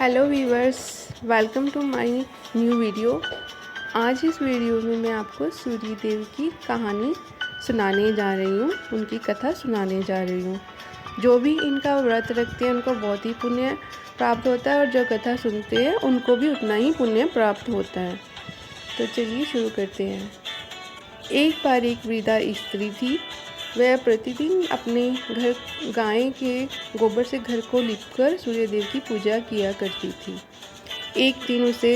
Hello viewers, welcome to my new video. आज इस video में मैं आपको सूर्य देव की कहानी सुनाने जा रही हूँ, उनकी कथा सुनाने जा रही हूँ। जो भी इनका व्रत रखते हैं उनको बहुत ही पुण्य प्राप्त होता है और जो कथा सुनते हैं उनको भी उतना ही पुण्य प्राप्त होता है। तो चलिए शुरू करते हैं। एक बार एक वृद्धा स्त्री थी। वह प्रतिदिन अपने घर गाय के गोबर से घर को लिपकर सूर्यदेव की पूजा किया करती थी। एक दिन उसे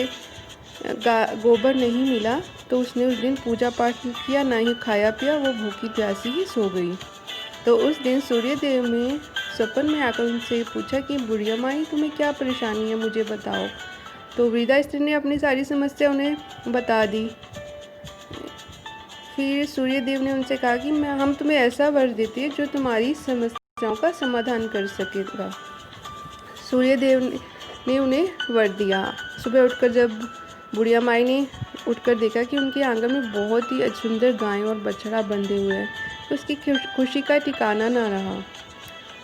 गोबर नहीं मिला तो उसने उस दिन पूजा पाठ नहीं किया, ना ही खाया पिया। वो भूखी प्यासी ही सो गई। तो उस दिन सूर्यदेव ने सपन में आकर उनसे पूछा कि बुढ़िया माई, तुम्हें क्या परेशानी है, मुझे बताओ। तो वृद्धा स्त्री ने अपनी सारी समस्या उन्हें बता दी। फिर सूर्यदेव ने उनसे कहा कि हम तुम्हें ऐसा वर देते हैं जो तुम्हारी समस्याओं का समाधान कर सकेगा। सूर्यदेव ने उन्हें वर दिया। सुबह उठकर जब बुढ़िया माई ने उठकर देखा कि उनके आंगन में बहुत ही सुंदर गाय और बछड़ा बंधे हुए हैं, तो उसकी खुशी का ठिकाना ना रहा।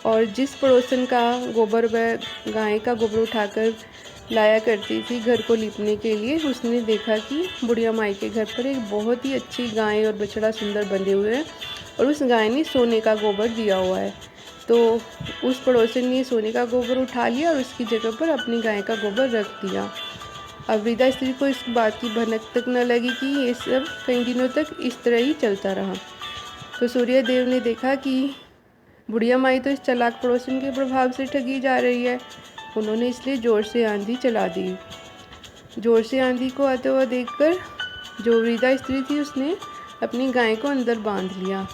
और जिस पड़ोसन का गोबर वह गाय का गोबर उठाकर लाया करती थी घर को लीपने के लिए, उसने देखा कि बुढ़िया माई के घर पर एक बहुत ही अच्छी गाय और बछड़ा सुंदर बंधे हुए हैं और उस गाय ने सोने का गोबर दिया हुआ है। तो उस पड़ोसन ने सोने का गोबर उठा लिया और उसकी जगह पर अपनी गाय का गोबर रख दिया। अब वृद्धा स्त्री को इस बात की भनक तक न लगी कि ये सब कई दिनों तक इस तरह ही चलता रहा। तो सूर्यदेव ने देखा कि बुढ़िया माई तो इस चालाक पड़ोसन के प्रभाव से ठगी जा रही है। उन्होंने इसलिए जोर से आंधी चला दी। जोर से आंधी को आते हुए देखकर जो वृद्धा स्त्री थी उसने अपनी गाय को अंदर बांध लिया।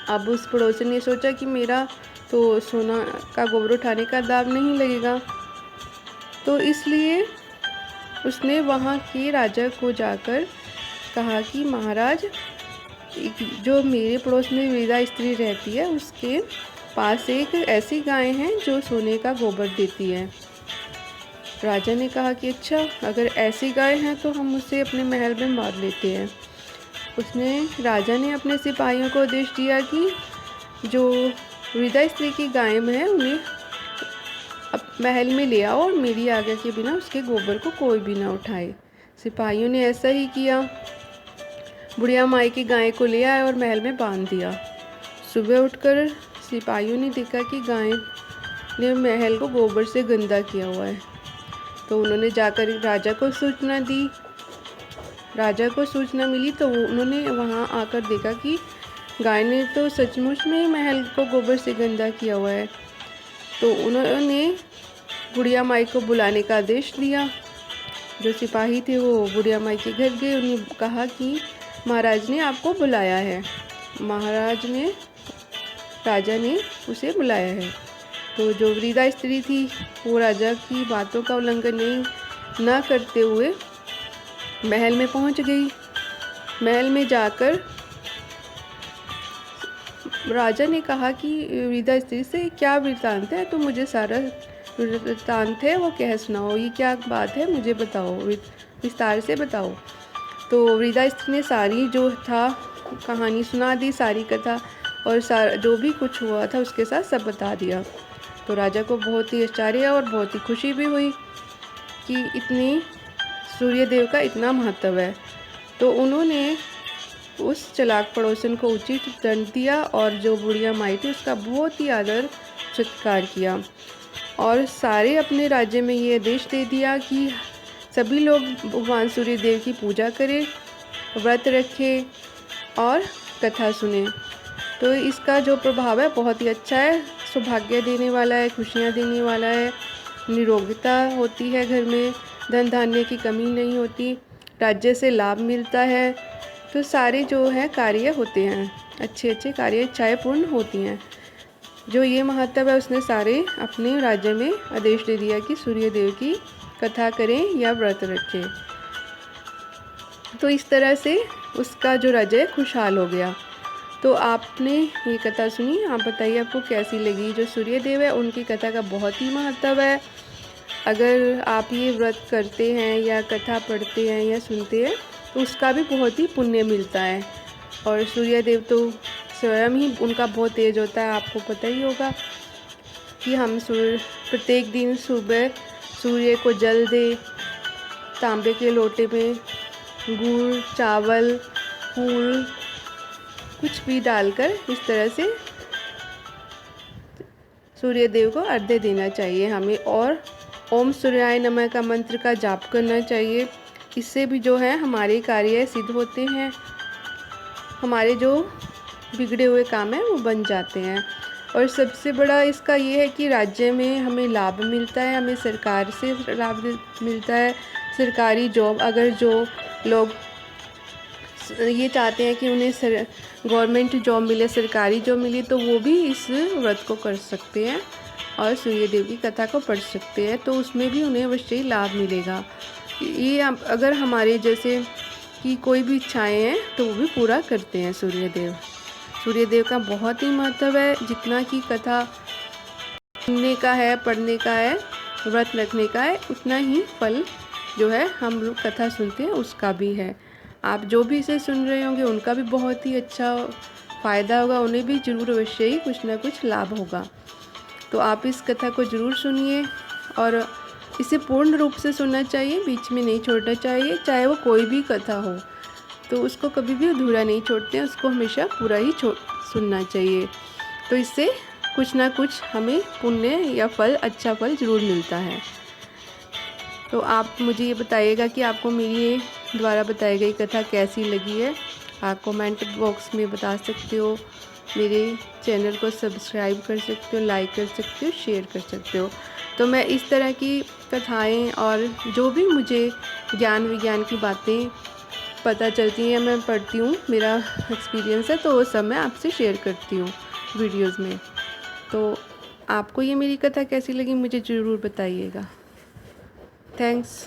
अब उस पड़ोसन ने सोचा कि मेरा तो सोना का गोबर उठाने का दाव नहीं लगेगा, तो इसलिए उसने वहाँ के राजा को जाकर कहा कि महाराज, जो मेरे पड़ोस में वृद्धा स्त्री रहती है उसके पास एक ऐसी गाय है जो सोने का गोबर देती है। राजा ने कहा कि अच्छा, अगर ऐसी गाय है तो हम उसे अपने महल में मार लेते हैं। राजा ने अपने सिपाहियों को आदेश दिया कि जो वृद्धा स्त्री की गाय है उन्हें महल में ले आओ और मेरी आज्ञा के बिना उसके गोबर को कोई भी ना उठाए। सिपाहियों ने ऐसा ही किया। बुढ़िया माई की गाय को ले आए और महल में बांध दिया। सुबह उठकर सिपाहियों ने देखा कि गाय ने महल को गोबर से गंदा किया हुआ है। तो उन्होंने जाकर राजा को सूचना दी। राजा को सूचना मिली तो उन्होंने वहां आकर देखा कि गाय ने तो सचमुच में ही महल को गोबर से गंदा किया हुआ है। तो उन्होंने बुढ़िया माई को बुलाने का आदेश दिया। जो सिपाही थे वो बुढ़िया माई के घर गए। उन्हें कहा कि महाराज ने आपको बुलाया है। राजा ने उसे बुलाया है। तो जो वृद्धा स्त्री थी वो राजा की बातों का उल्लंघन न करते हुए महल में पहुंच गई। महल में जाकर राजा ने कहा कि वृद्धा स्त्री से, क्या वृत्तांत है, तो मुझे सारा वृत्तांत है वो कह सुनाओ, ये क्या बात है मुझे बताओ, विस्तार से बताओ। तो वृद्धा स्त्री ने सारी जो था कहानी सुना दी, सारी कथा और जो भी कुछ हुआ था उसके साथ सब बता दिया। तो राजा को बहुत ही आश्चर्य और बहुत ही खुशी भी हुई कि सूर्यदेव का इतना महत्व है। तो उन्होंने उस चालाक पड़ोसन को उचित दंड दिया और जो बुढ़िया माई थी उसका बहुत ही आदर सत्कार किया और सारे अपने राज्य में ये आदेश दे दिया कि सभी लोग भगवान सूर्यदेव की पूजा करें, व्रत रखें और कथा सुने। तो इसका जो प्रभाव है बहुत ही अच्छा है, सौभाग्य देने वाला है, खुशियाँ देने वाला है, निरोगिता होती है घर में, धन धान्य की कमी नहीं होती, राज्य से लाभ मिलता है। तो सारे जो है कार्य होते हैं, अच्छे अच्छे कार्य, इच्छाएं पूर्ण होती हैं। जो ये महत्व है उसने सारे अपने राज्य में आदेश दे दिया कि सूर्यदेव की कथा करें या व्रत रखें। तो इस तरह से उसका जो राज्य है खुशहाल हो गया। तो आपने ये कथा सुनी, आप बताइए आपको कैसी लगी। जो सूर्यदेव है उनकी कथा का बहुत ही महत्व है। अगर आप ये व्रत करते हैं या कथा पढ़ते हैं या सुनते हैं तो उसका भी बहुत ही पुण्य मिलता है। और सूर्यदेव तो स्वयं ही उनका बहुत तेज होता है। आपको पता ही होगा कि हम प्रत्येक दिन सुबह सूर्य को जल दे, तांबे के लोटे में गुड़, चावल, फूल कुछ भी डालकर इस तरह से सूर्य देव को अर्घ्य देना चाहिए हमें। और ओम सूर्याय नमः का मंत्र का जाप करना चाहिए। इससे भी जो है हमारे कार्य सिद्ध होते हैं, हमारे जो बिगड़े हुए काम हैं वो बन जाते हैं। और सबसे बड़ा इसका ये है कि राज्य में हमें लाभ मिलता है, हमें सरकार से लाभ मिलता है। सरकारी जॉब, अगर जो लोग ये चाहते हैं कि उन्हें गवर्नमेंट जॉब मिले, सरकारी जॉब मिले, तो वो भी इस व्रत को कर सकते हैं और सूर्य देव की कथा को पढ़ सकते हैं, तो उसमें भी उन्हें अवश्य ही लाभ मिलेगा। ये अगर हमारे जैसे कि कोई भी इच्छाएँ हैं तो वो भी पूरा करते हैं सूर्य देव। सूर्य देव का बहुत ही महत्व है। जितना कि कथा सुनने का है, पढ़ने का है, व्रत रखने का है, उतना ही फल जो है हम लोग कथा सुनते हैं उसका भी है। आप जो भी इसे सुन रहे होंगे उनका भी बहुत ही अच्छा फ़ायदा होगा, उन्हें भी ज़रूर अवश्य ही कुछ ना कुछ लाभ होगा। तो आप इस कथा को ज़रूर सुनिए और इसे पूर्ण रूप से सुनना चाहिए, बीच में नहीं छोड़ना चाहिए। चाहे वो कोई भी कथा हो तो उसको कभी भी अधूरा नहीं छोड़ते हैं, उसको हमेशा पूरा ही सुनना चाहिए। तो इससे कुछ ना कुछ हमें पुण्य या फल, अच्छा फल ज़रूर मिलता है। तो आप मुझे ये बताइएगा कि आपको मेरी ये द्वारा बताई गई कथा कैसी लगी है। आप कमेंट बॉक्स में बता सकते हो, मेरे चैनल को सब्सक्राइब कर सकते हो, लाइक कर सकते हो, शेयर कर सकते हो। तो मैं इस तरह की कथाएं और जो भी मुझे ज्ञान विज्ञान की बातें पता चलती हैं, मैं पढ़ती हूँ, मेरा एक्सपीरियंस है, तो वो सब मैं आपसे शेयर करती हूँ वीडियोस में। तो आपको ये मेरी कथा कैसी लगी मुझे ज़रूर बताइएगा। थैंक्स।